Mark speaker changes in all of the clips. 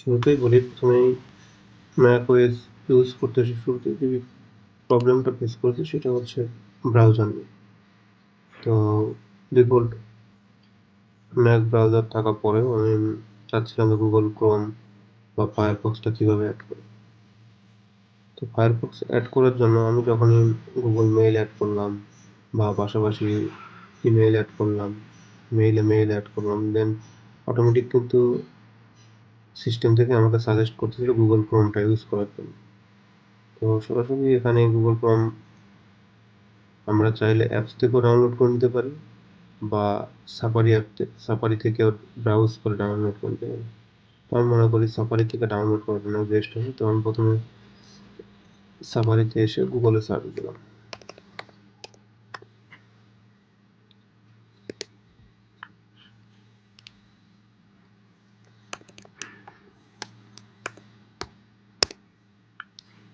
Speaker 1: শুরুতেই বলি, প্রথমেই ম্যাকওএস ইউজ করতে এসে শুরুতে যে প্রবলেমটা ফেস করেছি সেটা হচ্ছে ব্রাউজার নিয়ে। তো ডিফল্ট ম্যাক ব্রাউজার থাকার পরেও আমি চাচ্ছিলাম যে গুগল ক্রোম বা ফায়ারফক্সটা কীভাবে অ্যাড করি। তো ফায়ারফক্স অ্যাড করার জন্য আমি যখনই গুগল মেইল অ্যাড করলাম বা পাশাপাশি ইমেইল অ্যাড করলাম, মেইল অ্যাড করলাম, দেন অটোমেটিক কিন্তু সিস্টেম থেকে আমাকে সাজেস্ট করতেছিল গুগল ক্রোমটা ইউজ করার জন্য। তো সরাসরি এখানে গুগল ক্রোম আমরা চাইলে অ্যাপস থেকেও ডাউনলোড করে নিতে পারি বা সাফারি থেকেও ব্রাউজ করে ডাউনলোড করে নিতে পারি। তো আমি মনে করি সাফারি থেকে ডাউনলোড করার জন্য বেস্ট হবে। তো আমি প্রথমে সাফারিতে এসে গুগলে সার্চ দিলাম।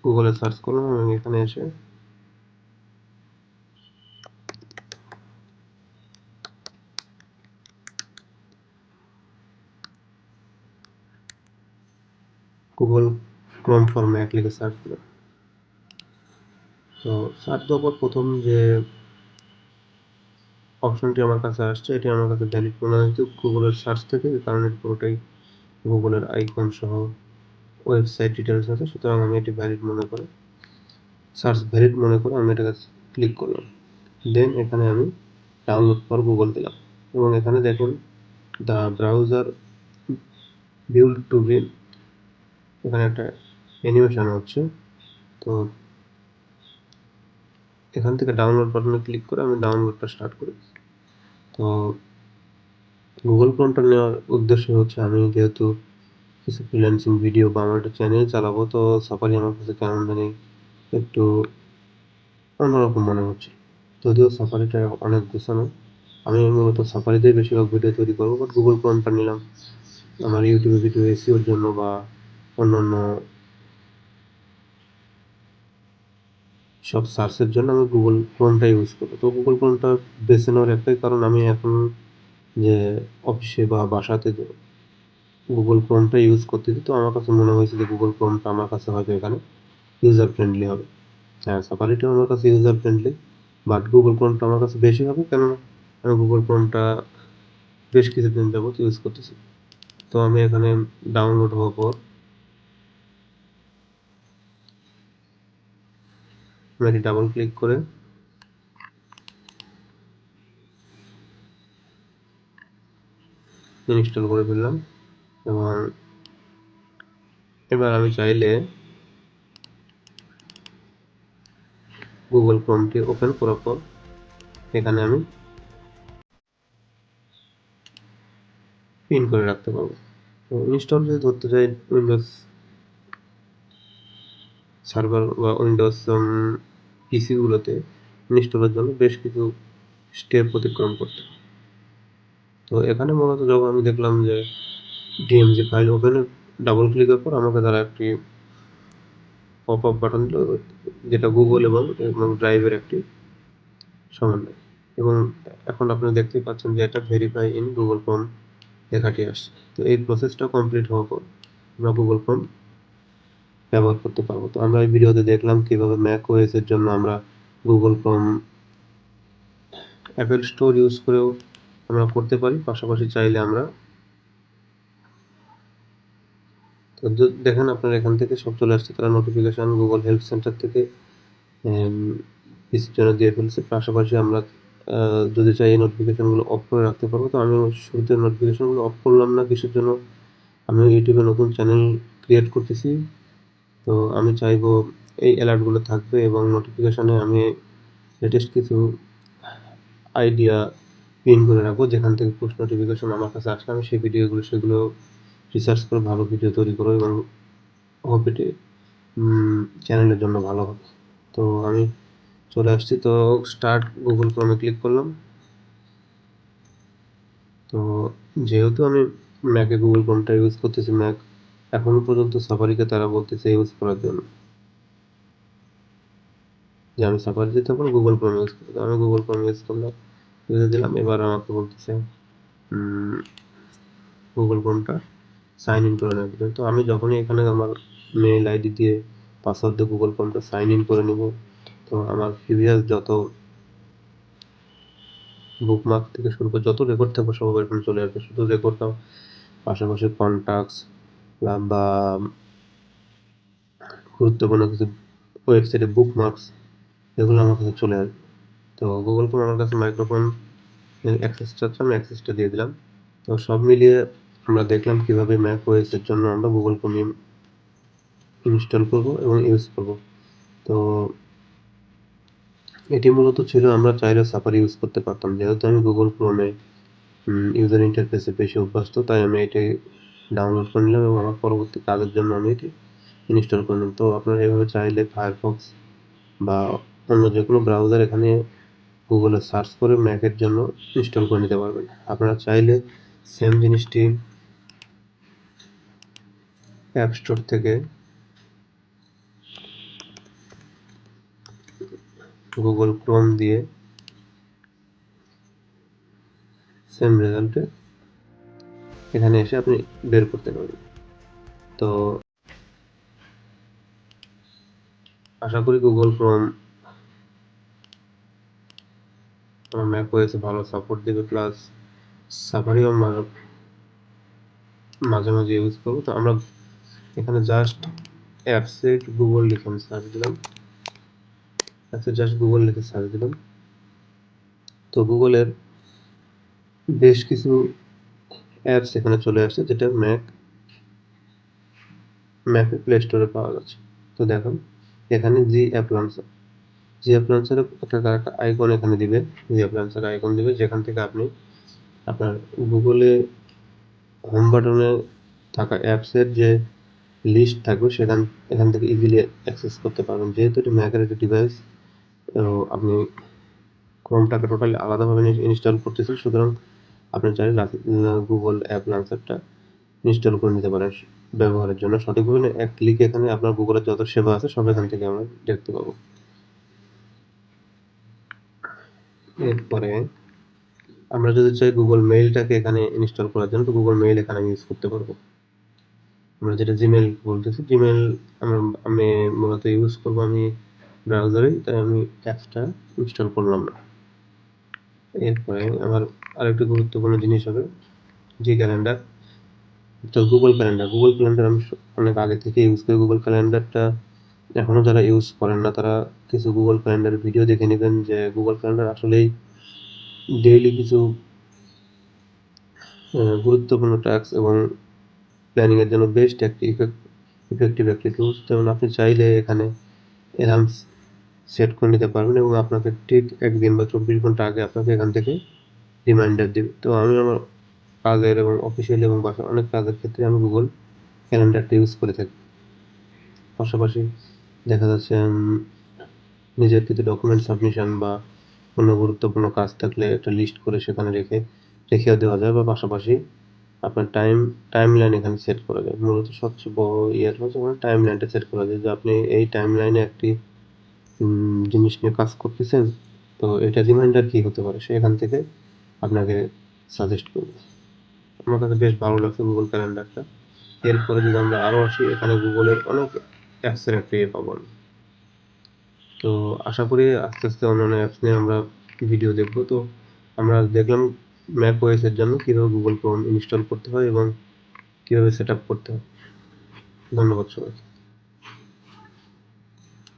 Speaker 1: গুগলে সার্চ করলাম এবং এখানে এসে গুগল ক্রোম ফর ম্যাক লিখে সার্চ দিলাম। তো সার্চ দেওয়ার পর প্রথম যে অপশনটি আমার কাছে আসছে এটি আমার কাছে ভ্যালিড মনে হয়েছে গুগলের সার্চ থেকে, কারণ এটি পুরোটাই গুগলের আইকন সহ ওয়েবসাইট ডিটেলস আছে, সুতরাং আমি এটি ভ্যালিড মনে করে আমি এটাকে ক্লিক করলাম। দেন এখানে আমি ডাউনলোড ফর গুগল দিলাম এবং এখানে দেখুন the browser build to be, এখানে একটা অ্যানিমেশন হচ্ছে। তো এখান থেকে ডাউনলোড বাটনে ক্লিক করে আমি ডাউনলোডটা স্টার্ট করি। তো গুগল ক্রোমটা নেওয়ার উদ্দেশ্য হচ্ছে আমি যেহেতু কিছু ফ্রিল্যান্সিং ভিডিও বা আমার একটা চ্যানেল চালাবো, তো সাফারি আমার কাছে কেমন জানি একটু অন্যরকম মনে হচ্ছে। যদিও সাফারিটা অনেক গোছানো, আমি মূলত সাফারিতেই বেশিরভাগ ভিডিও তৈরি করবো, বাট গুগল ক্রোমটা নিলাম আমার ইউটিউবে ভিডিও এসিওর জন্য বা অন্যান্য সব সার্চের জন্য আমি গুগল ক্রোমটা ইউজ করবো। তো গুগল ক্রোমটা বেছে নেওয়ার একটাই কারণ, আমি এখন যে অফিসে বা বাসাতে গুগল ক্রোমটা ইউজ করতেছি, তো আমার কাছে মনে হয়েছে যে গুগল ক্রোমটা আমার কাছে হয়তো এখানে ইউজার ফ্রেন্ডলি হবে। হ্যাঁ, সাফারিটাও আমার কাছে ইউজার ফ্রেন্ডলি, বাট গুগল ক্রোমটা আমার কাছে বেশি হবে, কেননা আমি গুগল ক্রোমটা বেশ কিছুদিন যাবত ইউজ করতেছি। তো আমি এখানে ডাউনলোড হওয়ার পর আমি ডাবল ক্লিক করে ইনস্টল করে ফেললাম এবং এবার আমি চাইলে গুগল ক্রোমটি ওপেন করার পর এখানে আমি পিন করে রাখতে পারবো। তো ইনস্টল যদি ধরতে চাই উইন্ডোজ সার্ভার বা উইন্ডোজ পিসিগুলোতে ইনস্টলের জন্য বেশ কিছু স্টেপ অতিক্রম করতে। তো এখানে মূলত যখন আমি দেখলাম যে ডিএমজি ফাইল ওপেনে ডাবল ক্লিকের পর আমাকে তারা একটি পপ আপ বাটন দিল, যেটা গুগল এবং ড্রাইভের একটি সমন্বয়। এবং এখন আপনারা দেখতেই পাচ্ছেন যে এটা ভেরিফাই ইন গুগল ক্রোম লেখাটি আসছে। তো এই প্রসেসটা কমপ্লিট হওয়ার পর আমরা গুগল ক্রোম ব্যবহার করতে পারবো। তো আমরা এই ভিডিওতে দেখলাম কিভাবে ম্যাক ওএস এর জন্য আমরা Google Chrome Apple store use করেও আমরা করতে পারি, পাশাপাশি চাইলে আমরা তো দেখেন আপনার এখান থেকে সব চলে আসছে, তারা নোটিফিকেশান গুগল হেল্প সেন্টার থেকে পিসির জন্য দিয়ে ফেলছে। পাশাপাশি আমরা যদি চাই এই নোটিফিকেশানগুলো অফ করে রাখতে পারবো। তো আমি শুরুতে নোটিফিকেশানগুলো অফ করলাম না কিসের জন্য, আমি ইউটিউবে নতুন চ্যানেল ক্রিয়েট করতেছি। তো আমি চাইবো এই অ্যালার্টগুলো থাকবে এবং নোটিফিকেশানে আমি লেটেস্ট কিছু আইডিয়া পিন করে রাখবো, যেখান থেকে পুশ নোটিফিকেশান আমার কাছে আসলে আমি সেই ভিডিওগুলো সেগুলো রিসার্চ করে ভালো ভিডিও তৈরি করবো এবং ওপিটি চ্যানেলের জন্য ভালো হবে। তো আমি চলে আসছি, তো স্টার্ট গুগল ক্রোমে ক্লিক করলাম। তো যেহেতু আমি ম্যাকে গুগল ক্রোমটা ইউজ করতেছি, ম্যাক এখনো পর্যন্ত সাফারিকে তারা বলতেছে ইউজ করার জন্য, যে আমি সাফারি দিতে পারবো গুগল ক্রোম ইউজ করতে। আমি গুগল ক্রোম ইউজ করলাম, ইউজ দিলাম। এবার আমাকে বলতেছে গুগল ক্রোমটা সাইন ইন করে নেবেন। তো আমি যখনই এখানে আমার মেইল আইডি দিয়ে পাসওয়ার্ড দিয়ে গুগল ক্রোমটা সাইন ইন করে নেব, তো আমার প্রিভিয়াস যত বুকমার্ক থেকে শুরু করে যত রেকর্ড থাকবে সব এখানে চলে আসবে। শুধু রেকর্ড নাও, পাশাপাশি কন্টাক্টস বা গুরুত্বপূর্ণ কিছু ওয়েবসাইটে বুকমার্কস, এগুলো আমার কাছে চলে আসবে। তো গুগল ক্রোম আমার কাছে মাইক্রোফোন অ্যাক্সেসটা আছে, আমি অ্যাক্সেসটা দিয়ে দিলাম। তো সব মিলিয়ে আমরা দেখলাম কীভাবে ম্যাক ওএসের জন্য আমরা গুগল ক্রোম ইনস্টল করব এবং ইউজ করব। তো এটি মূলত ছিল আমরা চাইলে সাফারি ইউজ করতে পারতাম, যেহেতু আমি গুগল ক্রোমে ইউজার ইন্টারফেসে বেশি অভ্যস্ত, তাই আমি এটি ডাউনলোড করে নিলাম এবং আমার পরবর্তী কাজের জন্য আমি এটি ইনস্টল করে নিলাম। তো আপনারা এভাবে চাইলে ফায়ারফক্স বা অন্য যে কোনো ব্রাউজার এখানে গুগলে সার্চ করে ম্যাকের জন্য ইনস্টল করে নিতে পারবেন। আপনারা চাইলে সেম জিনিসটি অ্যাপ স্টোর থেকে গুগল ক্রোম দিয়ে সেম রেজাল্টে এখানে এসে আপনি বের করতে পারবেন। তো আশা করি গুগল ক্রোম আমার ম্যাক ওএসে ভালো সাপোর্ট দেবে, প্লাস সাফারিও মাঝে মাঝে ইউজ করবো। তো আমরা এখানে জাস্ট অ্যাপসে গুগল লিখে আমি সার্চ দিলাম, অ্যাপসে জাস্ট গুগল লিখে সার্চ দিলাম। তো গুগলের বেশ কিছু অ্যাপস এখানে চলে আসছে, যেটা ম্যাপে প্লে স্টোরে পাওয়া যাচ্ছে। তো দেখুন এখানে জি অ্যাপ লঞ্চারের একটা আইকন এখানে দিবে, জি অ্যাপ লঞ্চার আইকন দিবে, যেখান থেকে আপনি আপনার গুগলে হোম বাটনে থাকা অ্যাপসের যে লিস্ট থাকবে এখান থেকে ইজিলি অ্যাক্সেস করতে পারবেন। যেহেতু এটি ম্যাকের একটা ডিভাইস, আপনি ক্রোমটাকে টোটালি আলাদাভাবে ইনস্টল করতেছেন, সুতরাং আপনি চাইলে গুগল অ্যাপ লঞ্চারটা ইনস্টল করে নিতে পারেন ব্যবহারের জন্য সঠিকভাবে। এক ক্লিকে এখানে আপনার গুগলের যত সেবা আছে সব এখান থেকে আমরা দেখতে পাবো। এরপরে আমরা যদি চাই গুগল মেইলটাকে এখানে ইনস্টল করার জন্য, তো গুগল মেইল এখানে ইউজ করতে পারবো। আমরা যেটা জিমেইল বলতেছি, জিমেইল আমি মূলত ইউজ করবো আমি ব্রাউজারে, তাই আমি অ্যাপসটা ইনস্টল করলাম না। এরপরে আমার আরেকটি গুরুত্বপূর্ণ জিনিস হবে জি ক্যালেন্ডার। তো গুগল ক্যালেন্ডার আমি অনেক আগে থেকে ইউজ করি। গুগল ক্যালেন্ডারটা এখনও যারা ইউজ করেন না তারা কিছু গুগল ক্যালেন্ডারের ভিডিও দেখে নেবেন, যে গুগল ক্যালেন্ডার আসলেই ডেইলি কিছু গুরুত্বপূর্ণ টাস্ক এবং প্ল্যানিংয়ের জন্য বেস্ট একটি ইফেক্টিভ একটি টুলস। যেমন আপনি চাইলে এখানে অ্যালার্ম সেট করে নিতে পারবেন এবং আপনাকে ঠিক একদিন বা 24 ঘন্টা আগে আপনাকে এখান থেকে রিমাইন্ডার দেবে। তো আমি আমার কাজের এবং অফিসিয়াল এবং বাসার অনেক কাজের ক্ষেত্রে আমি গুগল ক্যালেন্ডারটা ইউজ করে থাকি। পাশাপাশি দেখা যাচ্ছে নিজের কিছু ডকুমেন্ট সাবমিশন বা কোনো গুরুত্বপূর্ণ কাজ থাকলে একটা লিস্ট করে সেখানে রেখেও দেওয়া যায়, বা পাশাপাশি আপনার টাইম লাইন এখানে সেট করা যায়। মূলত সবচেয়ে বড় হচ্ছে টাইম লাইনটা সেট করা যায়, যে আপনি এই টাইম লাইনে একটি জিনিস নিয়ে কাজ করতেছেন, তো এটা রিমাইন্ডার কি হতে পারে সেখান থেকে আপনাকে সাজেস্ট করবে। আমার কাছে বেশ ভালো লাগছে গুগল ক্যালেন্ডারটা। এরপরে যদি আমরা আরও আসি, এখানে গুগলের অনেক অ্যাপসের একটা ইয়ে পাবো। তো আশা করি আস্তে আস্তে অন্যান্য অ্যাপস নিয়ে আমরা ভিডিও দেখব। তো আমরা দেখলাম ম্যাক ওএসের জন্য কীভাবে গুগল ক্রোম ইনস্টল করতে হয় এবং কীভাবে সেট আপ করতে হয়। ধন্যবাদ সবাইকে।